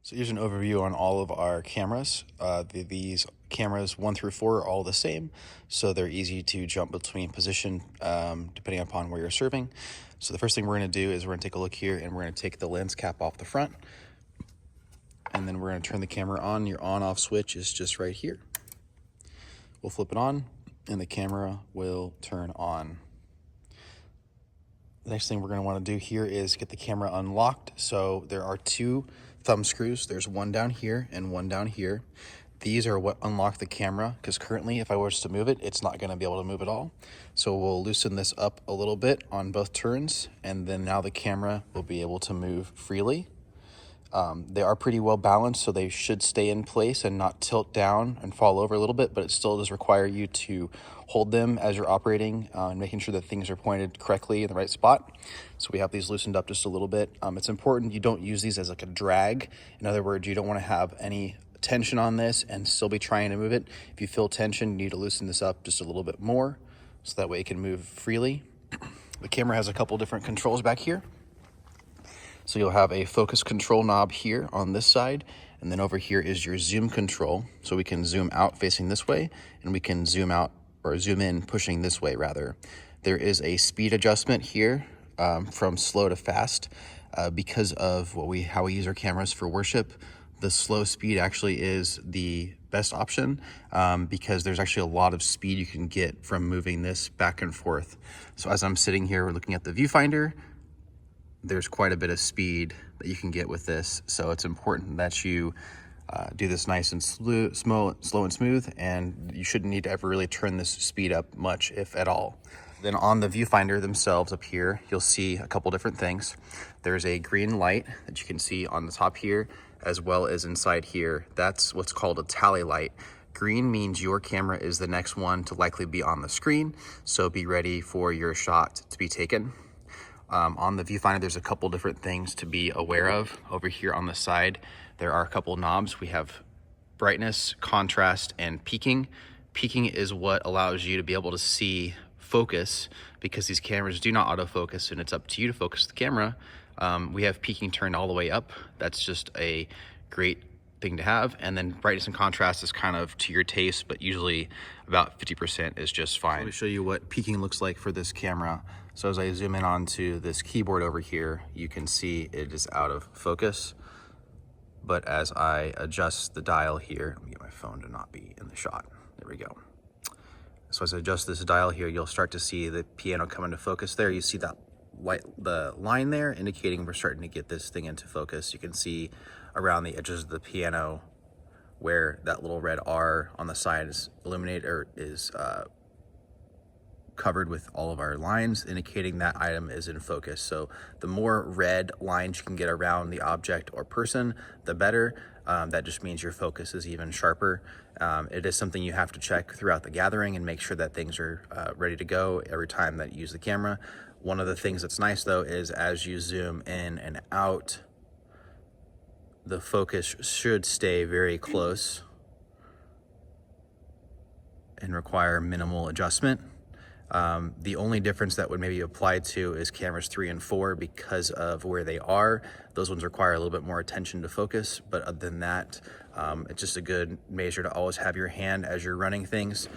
So here's an overview on all of our cameras. These cameras 1 through 4 are all the same, so they're easy to jump between position depending upon where you're serving. So the first thing we're going to do is we're going to take a look here, and we're going to take the lens cap off the front, and then we're going to turn the camera on. Your on-off switch is just right here. We'll flip it on, and the camera will turn on. The next thing we're going to want to do here is get the camera unlocked. So there are 2 thumb screws. There's one down here and one down here. These are what unlock the camera, because currently if I was to move it, it's not going to be able to move at all. So we'll loosen this up a little bit on both turns, and then now the camera will be able to move freely. They are pretty well balanced, so they should stay in place and not tilt down and fall over a little bit, but it still does require you to hold them as you're operating and making sure that things are pointed correctly in the right spot. So we have these loosened up just a little bit. It's important you don't use these as like a drag. In other words, you don't want to have any tension on this and still be trying to move it. If you feel tension, you need to loosen this up just a little bit more so that way it can move freely. The camera has a couple different controls back here. So you'll have a focus control knob here on this side, and then over here is your zoom control. So we can zoom out facing this way, and we can zoom out or zoom in pushing this way rather. There is a speed adjustment here from slow to fast because of how we use our cameras for worship. The slow speed actually is the best option because there's actually a lot of speed you can get from moving this back and forth. So as I'm sitting here looking at the viewfinder, there's quite a bit of speed that you can get with this. So it's important that you do this nice and slow and smooth, and you shouldn't need to ever really turn this speed up much, if at all. Then on the viewfinder themselves up here, you'll see a couple different things. There's a green light that you can see on the top here, as well as inside here. That's what's called a tally light. Green means your camera is the next one to likely be on the screen, so be ready for your shot to be taken. On the viewfinder, there's a couple different things to be aware of. Over here on the side, there are a couple knobs. We have brightness, contrast, and peaking. Peaking is what allows you to be able to see focus, because these cameras do not autofocus and it's up to you to focus the camera. We have peaking turned all the way up. That's just a great thing to have. And then brightness and contrast is kind of to your taste, but usually about 50% is just fine. Let me show you what peaking looks like for this camera. So as I zoom in onto this keyboard over here, you can see it is out of focus. But as I adjust the dial here, let me get my phone to not be in the shot. There we go. So as I adjust this dial here, you'll start to see the piano come into focus there. You see that the line there indicating we're starting to get this thing into focus. You can see around the edges of the piano where that little red R on the side is illuminated, or is covered with all of our lines, indicating that item is in focus. So the more red lines you can get around the object or person, the better. That just means your focus is even sharper. It is something you have to check throughout the gathering and make sure that things are ready to go every time that you use the camera. One of the things that's nice though is as you zoom in and out, the focus should stay very close and require minimal adjustment. The only difference that would maybe apply to is cameras 3 and 4 because of where they are. Those ones require a little bit more attention to focus, but other than that, it's just a good measure to always have your hand as you're running things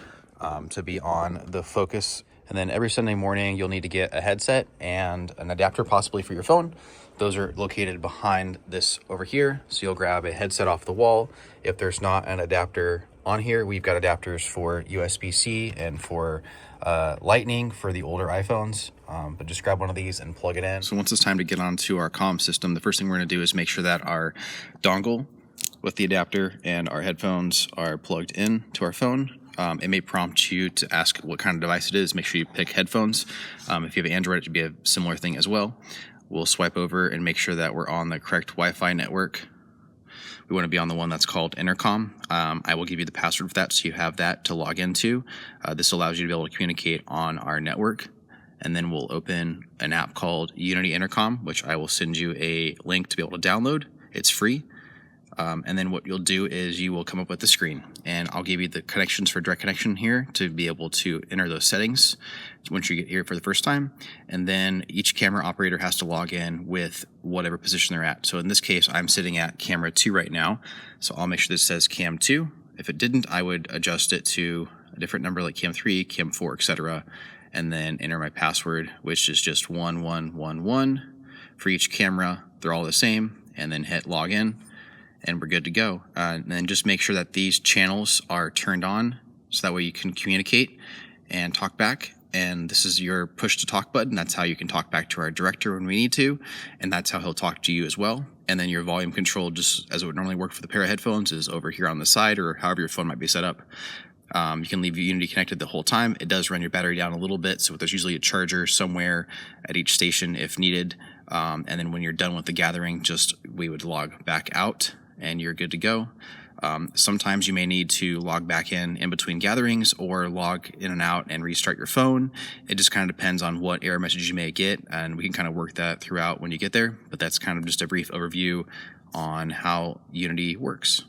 to be on the focus. And then every Sunday morning, you'll need to get a headset and an adapter, possibly for your phone. Those are located behind this over here. So you'll grab a headset off the wall. If there's not an adapter on here, we've got adapters for USB-C and for Lightning for the older iPhones, but just grab one of these and plug it in. So once it's time to get onto our comm system, the first thing we're going to do is make sure that our dongle with the adapter and our headphones are plugged in to our phone. It may prompt you to ask what kind of device it is. Make sure you pick headphones. If you have Android, it should be a similar thing as well. We'll swipe over and make sure that we're on the correct Wi-Fi network. We want to be on the one that's called Intercom. I will give you the password for that so you have that to log into. This allows you to be able to communicate on our network. And then we'll open an app called Unity Intercom, which I will send you a link to be able to download. It's free. And then what you'll do is you will come up with the screen, and I'll give you the connections for direct connection here to be able to enter those settings once you get here for the first time. And then each camera operator has to log in with whatever position they're at. So in this case, I'm sitting at camera 2 right now. So I'll make sure this says cam 2. If it didn't, I would adjust it to a different number like cam 3, cam 4, etc. And then enter my password, which is just 1111 for each camera. They're all the same, and then hit login. And we're good to go. And then just make sure that these channels are turned on so that way you can communicate and talk back. And this is your push to talk button. That's how you can talk back to our director when we need to. And that's how he'll talk to you as well. And then your volume control, just as it would normally work for the pair of headphones, is over here on the side or however your phone might be set up. You can leave Unity connected the whole time. It does run your battery down a little bit, so there's usually a charger somewhere at each station if needed. And then when you're done with the gathering, we would log back out and you're good to go. Sometimes you may need to log back in between gatherings or log in and out and restart your phone. It just kind of depends on what error message you may get, and we can kind of work that throughout when you get there. But that's kind of just a brief overview on how Unity works.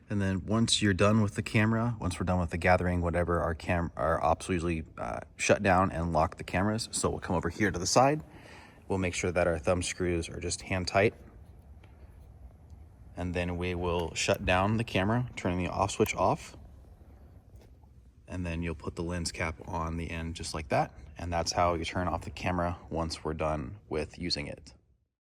And then once you're done with the camera, once we're done with the gathering, whatever, our ops will usually shut down and lock the cameras. So we'll come over here to the side. We'll make sure that our thumb screws are just hand tight. And then we will shut down the camera, turning the off switch off. And then you'll put the lens cap on the end just like that. And that's how you turn off the camera once we're done with using it.